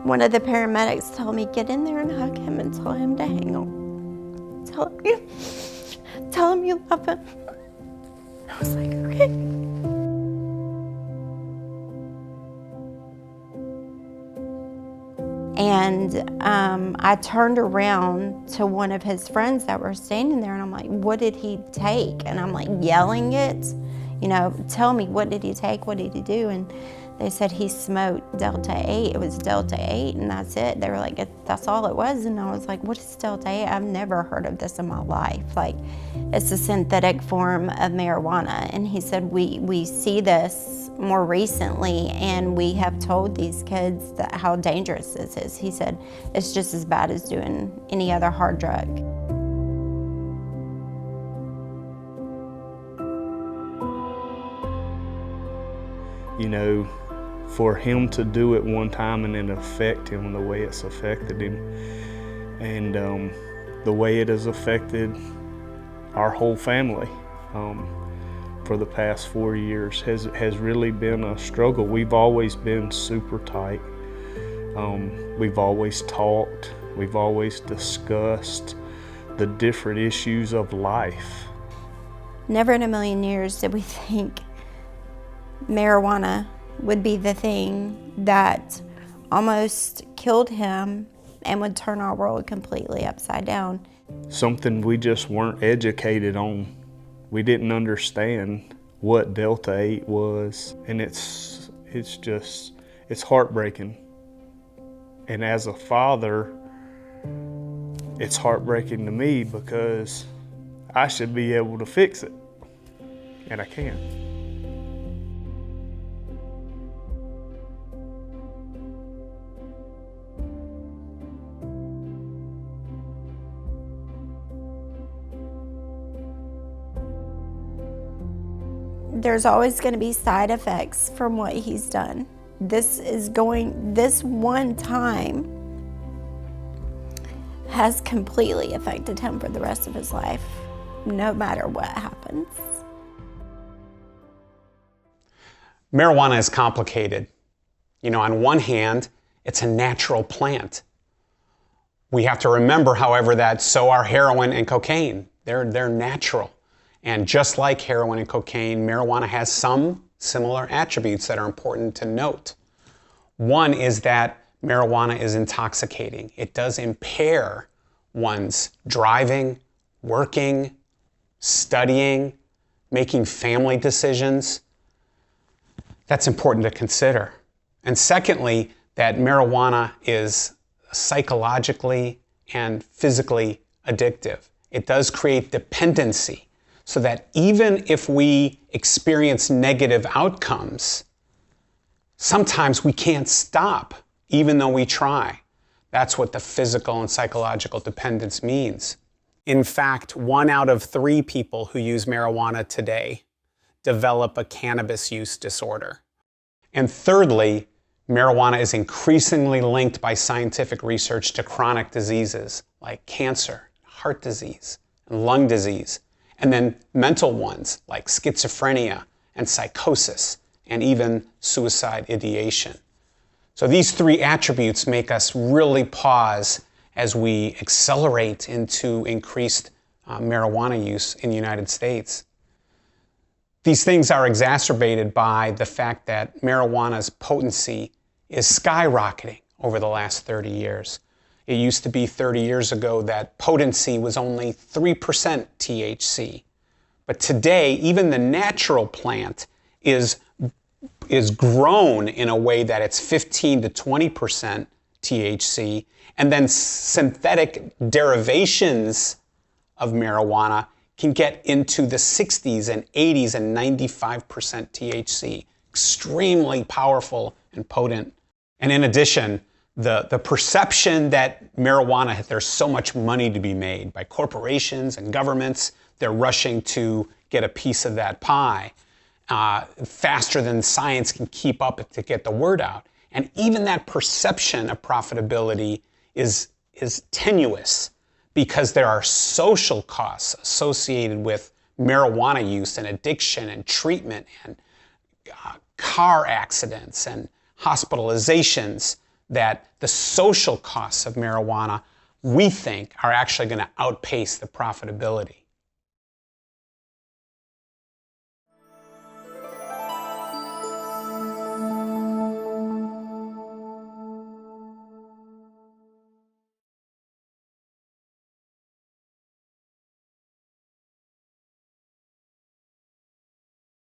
One of the paramedics told me, get in there and hug him and tell him to hang on. Tell him you love him. I was like, okay. And I turned around to one of his friends that were standing there, and I'm like, what did he take? And I'm like yelling it, tell me, what did he take? What did he do? And they said he smoked Delta-8. It was Delta-8, and that's it. They were like, that's all it was. And I was like, what is Delta-8? I've never heard of this in my life. Like, it's a synthetic form of marijuana. And he said, we see this more recently, and we have told these kids that how dangerous this is. He said, it's just as bad as doing any other hard drug. For him to do it one time and then affect him the way it's affected him, and the way it has affected our whole family for the past 4 years has really been a struggle. We've always been super tight. We've always talked. We've always discussed the different issues of life. Never in a million years did we think marijuana would be the thing that almost killed him and would turn our world completely upside down. Something we just weren't educated on. We didn't understand what Delta-8 was, and it's heartbreaking. And as a father, it's heartbreaking to me because I should be able to fix it, and I can't. There's always going to be side effects from what he's done. This one time has completely affected him for the rest of his life, no matter what happens. Marijuana is complicated. On one hand, it's a natural plant. We have to remember, however, that so are heroin and cocaine. They're natural. And just like heroin and cocaine, marijuana has some similar attributes that are important to note. One is that marijuana is intoxicating. It does impair one's driving, working, studying, making family decisions. That's important to consider. And secondly, that marijuana is psychologically and physically addictive. It does create dependency, so that even if we experience negative outcomes, sometimes we can't stop, even though we try. That's what the physical and psychological dependence means. In fact, 1 out of 3 people who use marijuana today develop a cannabis use disorder. And thirdly, marijuana is increasingly linked by scientific research to chronic diseases like cancer, heart disease, and lung disease, and then mental ones like schizophrenia and psychosis, and even suicide ideation. So these 3 attributes make us really pause as we accelerate into increased marijuana use in the United States. These things are exacerbated by the fact that marijuana's potency is skyrocketing over the last 30 years. It used to be 30 years ago that potency was only 3% THC. But today, even the natural plant is grown in a way that it's 15 to 20% THC, and then synthetic derivations of marijuana can get into the 60s and 80s and 95% THC. Extremely powerful and potent. And in addition, the perception that marijuana, there's so much money to be made by corporations and governments, they're rushing to get a piece of that pie faster than science can keep up to get the word out. And even that perception of profitability is tenuous because there are social costs associated with marijuana use and addiction and treatment and car accidents and hospitalizations that the social costs of marijuana, we think, are actually going to outpace the profitability.